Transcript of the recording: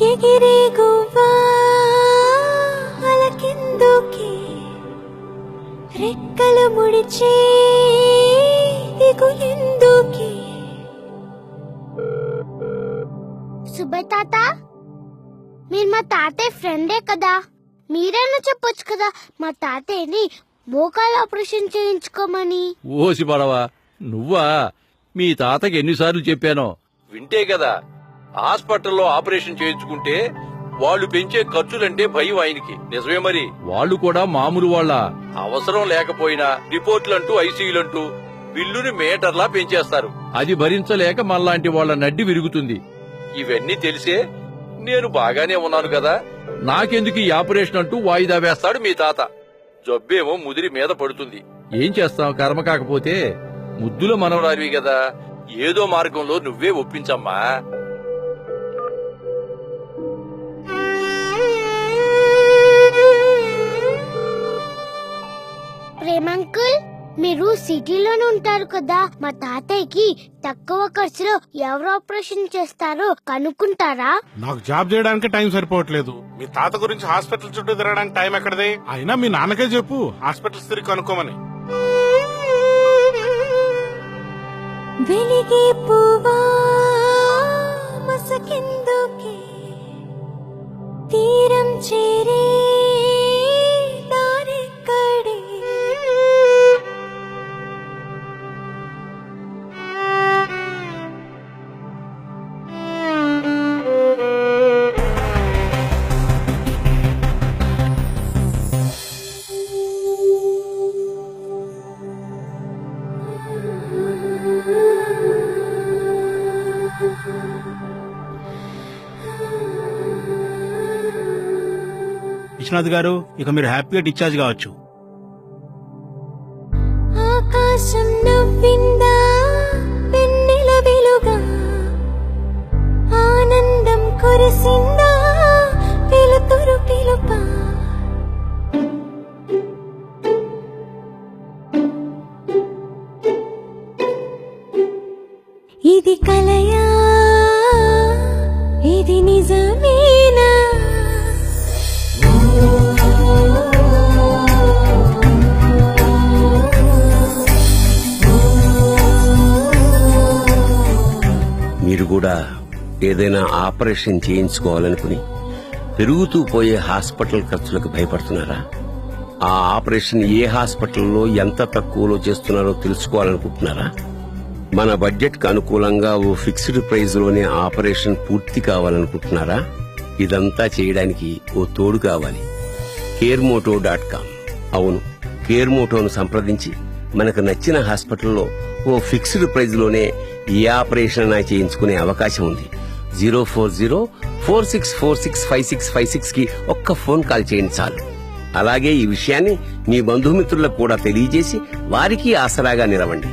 ఎగిరే గువ్వా అలకెందుకే రెక్కలు ముడిచే దిగులెందుకే. సుబ్బయ్య తాత, మీరు మా తాతయ్య ఫ్రెండే కదా, మీరైనా చెప్పొచ్చు కదా మా తాతయ్యని మోకాలు ఆపరేషన్ చేయించుకోమని. ఓసి పడవా, నువ్వా? మీ తాతకి ఎన్నిసార్లు చెప్పానో వింటే కదా. హాస్పిటల్లో ఆపరేషన్ చేయించుకుంటే వాళ్ళు పెంచే ఖర్చులంటే భయం ఆయనకి. నిజమే మరి. వాళ్ళు కూడా మామూలు వాళ్ళ? అవసరం లేకపోయినా రిపోర్ట్లంటూ ఐసీయూలంటూ బిల్లుని మీటర్లా పెంచేస్తారు. అది భరించలేక మనలాంటి వాళ్ళ నడ్డి విరుగుతుంది. ఇవన్నీ తెలిసే నేను బాగానే ఉన్నాను కదా, నాకెందుకు ఈ ఆపరేషన్ అంటూ వాయిదా వేస్తాడు మీ తాత. జబ్బేమో ముదిరి మీద పడుతుంది. ఏం చేస్తాం, కర్మ కాకపోతే. ముద్దుల మనవరాలివి కదా, ఏదో మార్గంలో నువ్వే ఒప్పించమ్మా. ప్రేమంకుల్, మీరు సిటీలోనే ఉంటారు కదా, మా తాతయ్యకి తక్కువ ఖర్చులో ఎవరు ఆపరేషన్ చేస్తారో కనుక్కుంటారా? నాకు జాబ్ చేయడానికి టైం సరిపోవట్లేదు. మీ తాత గురించి హాస్పిటల్ చుట్టూ తిరగడానికి టైం ఎక్కడది? అయినా మీ నాన్నకే చెప్పు హాస్పిటల్స్ తిరిగి కనుక్కోమని. వెలిగే పువ్వా మసకెందుకే తీరం చేరే దారెక్కడే. విశ్వనాథ్ గారు, ఇక మీరు హ్యాపీగా డిశ్చార్జ్ కావచ్చు. ఆకాశం నవ్విందా వెన్నెల వెలుగా, ఆనందం కురిసిందా వెలుతురు పిలుపా. ఇది కలయా, ఇది నిజమేనా? మీరు కూడా ఏదైనా ఆపరేషన్ చేయించుకోవాలనుకుని పెరుగుతూ పోయే హాస్పిటల్ ఖర్చులకు భయపడుతున్నారా? ఆ ఆపరేషన్ ఏ హాస్పిటల్లో ఎంత తక్కువలో చేస్తున్నారో తెలుసుకోవాలనుకుంటున్నారా? మన బడ్జెట్ కు అనుకూలంగా ఓ ఫిక్స్డ్ ప్రైస్ లోనే ఆపరేషన్ పూర్తి కావాలనుకుంటున్నారా? ఇదంతా చేయడానికి ఓ తోడు కావాలి. కేర్మోటో.com. అవును, కేర్మోటోను సంప్రదించి మనకు నచ్చిన హాస్పిటల్లో ఓ ఫిక్స్డ్ ప్రైజ్ లోనే ఏ ఆపరేషన్ చేయించుకునే అవకాశం ఉంది. 04046465656 కి ఒక్క ఫోన్ కాల్ చేయండి చాలు. అలాగే ఈ విషయాన్ని మీ బంధుమిత్రులకు కూడా తెలియజేసి వారికి ఆసరాగా నిలవండి.